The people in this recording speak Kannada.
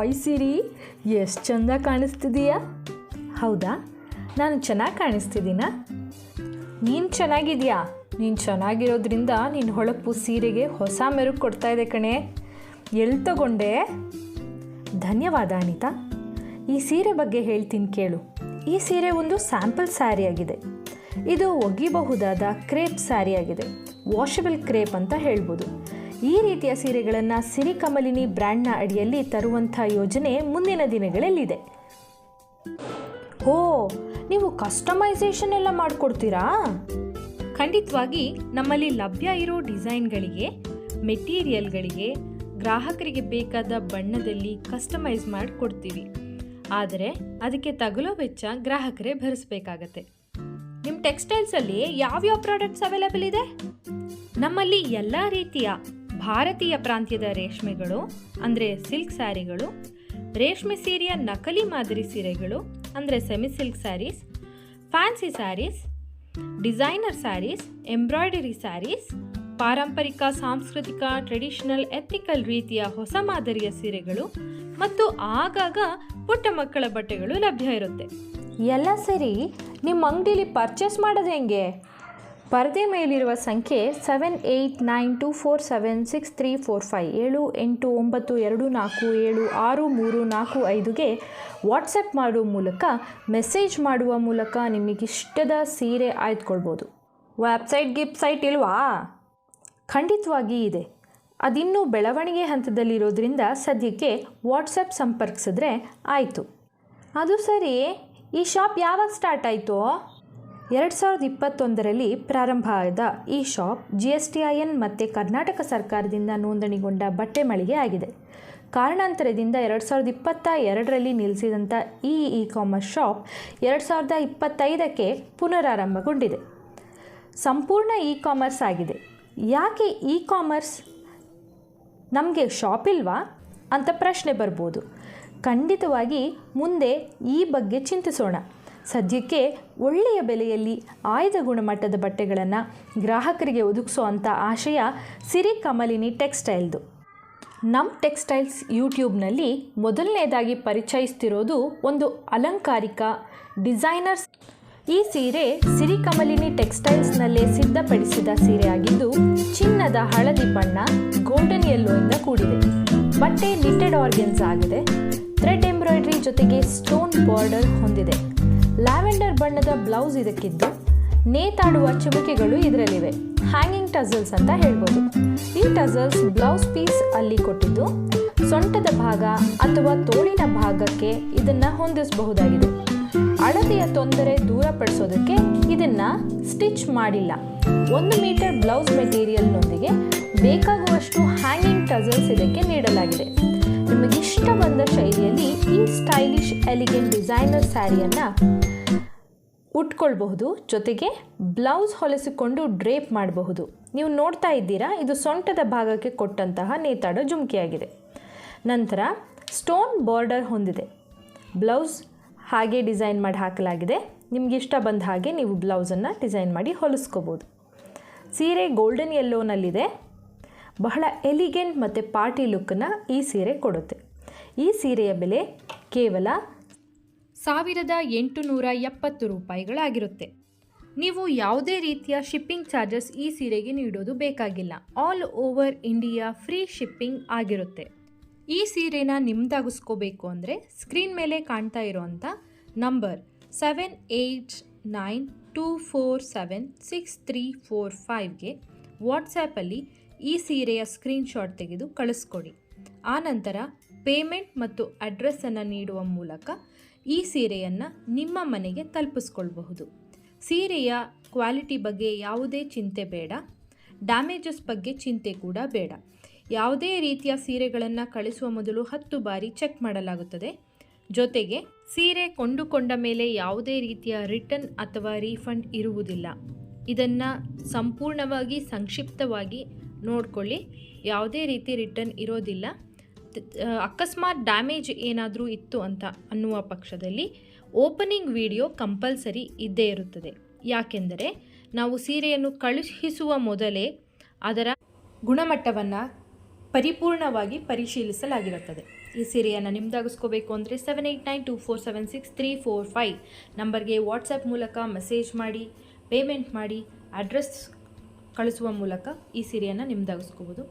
ಹಾಯ್ ಸಿರಿ, ಎಷ್ಟು ಚಂದ ಕಾಣಿಸ್ತಿದೀಯಾ? ಹೌದಾ, ನಾನು ಚೆನ್ನಾಗಿ ಕಾಣಿಸ್ತಿದ್ದೀನಾ? ನೀನು ಚೆನ್ನಾಗಿದೆಯಾ? ನೀನು ಚೆನ್ನಾಗಿರೋದ್ರಿಂದ ನಿನ್ನ ಹೊಳಪು ಸೀರೆಗೆ ಹೊಸ ಮೆರುಗು ಕೊಡ್ತಾ ಇದೆ ಕಣೆ. ಎಲ್ಲಿ ತಗೊಂಡೆ? ಧನ್ಯವಾದ ಅನಿತಾ. ಈ ಸೀರೆ ಬಗ್ಗೆ ಹೇಳ್ತೀನಿ ಕೇಳು. ಈ ಸೀರೆ ಒಂದು ಸ್ಯಾಂಪಲ್ ಸ್ಯಾರಿ ಆಗಿದೆ. ಇದು ಒಗಿಬಹುದಾದ ಕ್ರೇಪ್ ಸ್ಯಾರಿ ಆಗಿದೆ. ವಾಷಬಲ್ ಕ್ರೇಪ್ ಅಂತ ಹೇಳ್ಬೋದು. ಈ ರೀತಿಯ ಸೀರೆಗಳನ್ನು ಸಿರಿಕಮಲಿನಿ ಬ್ರ್ಯಾಂಡ್ನ ಅಡಿಯಲ್ಲಿ ತರುವಂಥ ಯೋಜನೆ ಮುಂದಿನ ದಿನಗಳಲ್ಲಿದೆ. ಓ, ನೀವು ಕಸ್ಟಮೈಸೇಷನ್ ಎಲ್ಲ ಮಾಡಿಕೊಡ್ತೀರಾ? ಖಂಡಿತವಾಗಿ ನಮ್ಮಲ್ಲಿ ಲಭ್ಯ ಇರೋ ಡಿಸೈನ್ಗಳಿಗೆ, ಮೆಟೀರಿಯಲ್ಗಳಿಗೆ ಗ್ರಾಹಕರಿಗೆ ಬೇಕಾದ ಬಣ್ಣದಲ್ಲಿ ಕಸ್ಟಮೈಸ್ ಮಾಡಿಕೊಡ್ತೀವಿ. ಆದರೆ ಅದಕ್ಕೆ ತಗುಲೋ ವೆಚ್ಚ ಗ್ರಾಹಕರೇ ಭರಿಸಬೇಕಾಗತ್ತೆ. ನಿಮ್ಮ ಟೆಕ್ಸ್ಟೈಲ್ಸಲ್ಲಿ ಯಾವ್ಯಾವ ಪ್ರಾಡಕ್ಟ್ಸ್ ಅವೈಲೇಬಲ್ ಇದೆ? ನಮ್ಮಲ್ಲಿ ಎಲ್ಲ ರೀತಿಯ ಭಾರತೀಯ ಪ್ರಾಂತ್ಯದ ರೇಷ್ಮೆಗಳು ಅಂದರೆ ಸಿಲ್ಕ್ ಸ್ಯಾರಿಗಳು, ರೇಷ್ಮೆ ಸೀರೆಯ ನಕಲಿ ಮಾದರಿ ಸೀರೆಗಳು ಅಂದರೆ semi silk sarees, fancy sarees, designer sarees, embroidery sarees, ಪಾರಂಪರಿಕ, ಸಾಂಸ್ಕೃತಿಕ, ಟ್ರೆಡಿಷನಲ್, ಎಥ್ನಿಕಲ್ ರೀತಿಯ ಹೊಸ ಮಾದರಿಯ ಸೀರೆಗಳು ಮತ್ತು ಆಗಾಗ ಪುಟ್ಟ ಮಕ್ಕಳ ಬಟ್ಟೆಗಳು ಲಭ್ಯ ಇರುತ್ತೆ. ಎಲ್ಲ ಸರಿ, ನಿಮ್ಮ ಅಂಗಡಿಲಿ ಪರ್ಚೇಸ್ ಮಾಡೋದು ಹೆಂಗೆ? ಪರದೆ ಮೇಲಿರುವ ಸಂಖ್ಯೆ 7892476345 7892476345ಗೆ ವಾಟ್ಸಪ್ ಮಾಡುವ ಮೂಲಕ, ಮೆಸೇಜ್ ಮಾಡುವ ಮೂಲಕ ನಿಮಗಿಷ್ಟದ ಸೀರೆ ಆಯ್ದುಕೊಳ್ಬೋದು. ವೆಬ್ಸೈಟ್ ಇಲ್ವಾ? ಖಂಡಿತವಾಗಿ ಇದೆ. ಅದಿನ್ನೂ ಬೆಳವಣಿಗೆ ಹಂತದಲ್ಲಿರೋದ್ರಿಂದ ಸದ್ಯಕ್ಕೆ ವಾಟ್ಸಪ್ ಸಂಪರ್ಕಿಸಿದ್ರೆ ಆಯಿತು. ಅದು ಸರಿ, ಈ ಶಾಪ್ ಯಾವಾಗ ಸ್ಟಾರ್ಟ್ ಆಯಿತು? 2021ರಲ್ಲಿ ಪ್ರಾರಂಭ ಆದ ಈ ಶಾಪ್ GSTIN ಮತ್ತು ಕರ್ನಾಟಕ ಸರ್ಕಾರದಿಂದ ನೋಂದಣಿಗೊಂಡ ಬಟ್ಟೆ ಮಳಿಗೆ ಆಗಿದೆ. ಕಾರಣಾಂತರದಿಂದ 2022ರಲ್ಲಿ ನಿಲ್ಲಿಸಿದಂಥ ಈ ಕಾಮರ್ಸ್ ಶಾಪ್ 2025ಕ್ಕೆ ಪುನರಾರಂಭಗೊಂಡಿದೆ. ಸಂಪೂರ್ಣ ಕಾಮರ್ಸ್ ಆಗಿದೆ. ಯಾಕೆ ಕಾಮರ್ಸ್? ನಮಗೆ ಶಾಪ್ ಇಲ್ವಾ ಅಂತ ಪ್ರಶ್ನೆ ಬರ್ಬೋದು. ಖಂಡಿತವಾಗಿ ಮುಂದೆ ಈ ಬಗ್ಗೆ ಚಿಂತಿಸೋಣ. ಸದ್ಯಕ್ಕೆ ಒಳ್ಳೆಯ ಬೆಲೆಯಲ್ಲಿ ಆಯ್ದ ಗುಣಮಟ್ಟದ ಬಟ್ಟೆಗಳನ್ನು ಗ್ರಾಹಕರಿಗೆ ಒದಗಿಸೋ ಅಂಥ ಆಶಯ ಸಿರಿಕಮಲಿನಿ ಟೆಕ್ಸ್ಟೈಲ್ದು. ನಮ್ಮ ಟೆಕ್ಸ್ಟೈಲ್ಸ್ ಯೂಟ್ಯೂಬ್ನಲ್ಲಿ ಮೊದಲನೇದಾಗಿ ಪರಿಚಯಿಸ್ತಿರೋದು ಒಂದು ಅಲಂಕಾರಿಕ ಡಿಸೈನರ್ಸ್. ಈ ಸೀರೆ ಸಿರಿಕಮಲಿನಿ ಟೆಕ್ಸ್ಟೈಲ್ಸ್ನಲ್ಲೇ ಸಿದ್ಧಪಡಿಸಿದ ಸೀರೆ ಆಗಿದ್ದು, ಚಿನ್ನದ ಹಳದಿ ಬಣ್ಣ, ಗೋಲ್ಡನ್ ಯೆಲ್ಲೋಯಿಂದ ಕೂಡಿದೆ. ಬಟ್ಟೆ ನಿಟ್ಟೆಡ್ ಆರ್ಗನ್ಸ್ ಆಗಿದೆ. ಥ್ರೆಡ್ ಎಂಬ್ರಾಯ್ಡ್ರಿ ಜೊತೆಗೆ ಸ್ಟೋನ್ ಬಾರ್ಡರ್ ಹೊಂದಿದೆ. ಲ್ಯಾವೆಂಡರ್ ಬಣ್ಣದ ಬ್ಲೌಸ್ ಇದಕ್ಕಿದ್ದು, ನೇತಾಡುವ ಚುಮಕಿಗಳು ಇದರಲ್ಲಿವೆ. ಹ್ಯಾಂಗಿಂಗ್ ಟಸಲ್ಸ್ ಅಂತ ಹೇಳ್ಬೋದು. ಈ ಟಸಲ್ಸ್ ಬ್ಲೌಸ್ ಪೀಸ್ ಅಲ್ಲಿ ಕೊಟ್ಟಿದ್ದು, ಸೊಂಟದ ಭಾಗ ಅಥವಾ ತೋಳಿನ ಭಾಗಕ್ಕೆ ಇದನ್ನು ಹೊಂದಿಸಬಹುದಾಗಿದೆ. ಅಳತೆಯ ತೊಂದರೆ ದೂರಪಡಿಸೋದಕ್ಕೆ ಇದನ್ನು ಸ್ಟಿಚ್ ಮಾಡಿಲ್ಲ. 1 ಮೀಟರ್ ಬ್ಲೌಸ್ ಮೆಟೀರಿಯಲ್ನೊಂದಿಗೆ ಬೇಕಾಗುವಷ್ಟು ಹ್ಯಾಂಗಿಂಗ್ ಟಸಲ್ಸ್ ಇದಕ್ಕೆ ನೀಡಲಾಗಿದೆ. ನಿಮಗಿಷ್ಟ ಬಂದ ಶೈಲಿಯಲ್ಲಿ ಈ ಸ್ಟೈಲಿಶ್ ಎಲಿಗೆಂಟ್ ಡಿಸೈನರ್ ಸ್ಯಾರಿಯನ್ನು ಉಟ್ಕೊಳ್ಬಹುದು. ಜೊತೆಗೆ ಬ್ಲೌಸ್ ಹೊಲಿಸಿಕೊಂಡು ಡ್ರೇಪ್ ಮಾಡಬಹುದು. ನೀವು ನೋಡ್ತಾ ಇದ್ದೀರಾ, ಇದು ಸೊಂಟದ ಭಾಗಕ್ಕೆ ಕೊಟ್ಟಂತಹ ನೇತಾಡೋ ಜುಮ್ಕಿಯಾಗಿದೆ. ನಂತರ ಸ್ಟೋನ್ ಬಾರ್ಡರ್ ಹೊಂದಿದೆ. ಬ್ಲೌಸ್ ಹಾಗೆ ಡಿಸೈನ್ ಮಾಡಿ ಹಾಕಲಾಗಿದೆ. ನಿಮಗಿಷ್ಟ ಬಂದ ಹಾಗೆ ನೀವು ಬ್ಲೌಸನ್ನು ಡಿಸೈನ್ ಮಾಡಿ ಹೊಲಿಸ್ಕೋಬೋದು. ಸೀರೆ ಗೋಲ್ಡನ್ ಯೆಲ್ಲೋನಲ್ಲಿದೆ. ಬಹಳ ಎಲಿಗೆಂಟ್ ಮತ್ತು ಪಾರ್ಟಿ ಲುಕ್ಕನ್ನು ಈ ಸೀರೆ ಕೊಡುತ್ತೆ. ಈ ಸೀರೆಯ ಬೆಲೆ ಕೇವಲ 1870 ರೂಪಾಯಿಗಳಾಗಿರುತ್ತೆ. ನೀವು ಯಾವುದೇ ರೀತಿಯ ಶಿಪ್ಪಿಂಗ್ ಚಾರ್ಜಸ್ ಈ ಸೀರೆಗೆ ನೀಡೋದು ಬೇಕಾಗಿಲ್ಲ. All over India free shipping ಆಗಿರುತ್ತೆ. ಈ ಸೀರೆನ ನಿಮ್ದಾಗಿಸ್ಕೋಬೇಕು ಅಂದರೆ ಸ್ಕ್ರೀನ್ ಮೇಲೆ ಕಾಣ್ತಾ ಇರೋವಂಥ ನಂಬರ್ 7892476345ಗೆ ವಾಟ್ಸ್ಯಾಪಲ್ಲಿ ಈ ಸೀರೆಯ ಸ್ಕ್ರೀನ್ಶಾಟ್ ತೆಗೆದು ಕಳಿಸ್ಕೊಡಿ. ಆನಂತರ ಪೇಮೆಂಟ್ ಮತ್ತು ಅಡ್ರೆಸ್ಸನ್ನು ನೀಡುವ ಮೂಲಕ ಈ ಸೀರೆಯನ್ನು ನಿಮ್ಮ ಮನೆಗೆ ತಲುಪಿಸ್ಕೊಳ್ಬಹುದು. ಸೀರೆಯ ಕ್ವಾಲಿಟಿ ಬಗ್ಗೆ ಯಾವುದೇ ಚಿಂತೆ ಬೇಡ. ಡ್ಯಾಮೇಜಸ್ ಬಗ್ಗೆ ಚಿಂತೆ ಕೂಡ ಬೇಡ. ಯಾವುದೇ ರೀತಿಯ ಸೀರೆಗಳನ್ನು ಕಳಿಸುವ ಮೊದಲು 10 ಬಾರಿ ಚೆಕ್ ಮಾಡಲಾಗುತ್ತದೆ. ಜೊತೆಗೆ ಸೀರೆ ಕೊಂಡುಕೊಂಡ ಮೇಲೆ ಯಾವುದೇ ರೀತಿಯ ರಿಟರ್ನ್ ಅಥವಾ ರೀಫಂಡ್ ಇರುವುದಿಲ್ಲ. ಇದನ್ನು ಸಂಪೂರ್ಣವಾಗಿ ಸಂಕ್ಷಿಪ್ತವಾಗಿ ನೋಡಿಕೊಳ್ಳಿ. ಯಾವುದೇ ರೀತಿ ರಿಟರ್ನ್ ಇರೋದಿಲ್ಲ. ಅಕಸ್ಮಾತ್ ಡ್ಯಾಮೇಜ್ ಏನಾದರೂ ಇತ್ತು ಅಂತ ಅನ್ನುವ ಪಕ್ಷದಲ್ಲಿ ಓಪನಿಂಗ್ ವಿಡಿಯೋ ಕಂಪಲ್ಸರಿ ಇದ್ದೇ ಇರುತ್ತದೆ. ಯಾಕೆಂದರೆ ನಾವು ಸೀರೆಯನ್ನು ಕಳುಹಿಸುವ ಮೊದಲೇ ಅದರ ಗುಣಮಟ್ಟವನ್ನು ಪರಿಪೂರ್ಣವಾಗಿ ಪರಿಶೀಲಿಸಲಾಗಿರುತ್ತದೆ. ಈ ಸೀರೆಯನ್ನು ನಿಮ್ಮದಾಗಿಸ್ಕೋಬೇಕು ಅಂದರೆ 7892476345 ನಂಬರ್ಗೆ ವಾಟ್ಸಪ್ ಮೂಲಕ ಮೆಸೇಜ್ ಮಾಡಿ, ಪೇಮೆಂಟ್ ಮಾಡಿ, ಅಡ್ರೆಸ್ ಕಳಿಸುವ ಮೂಲಕ ಈ ಸೀರೆಯನ್ನು ನಿಮ್ಮದಾಗಿಸ್ಕೋಬೋದು.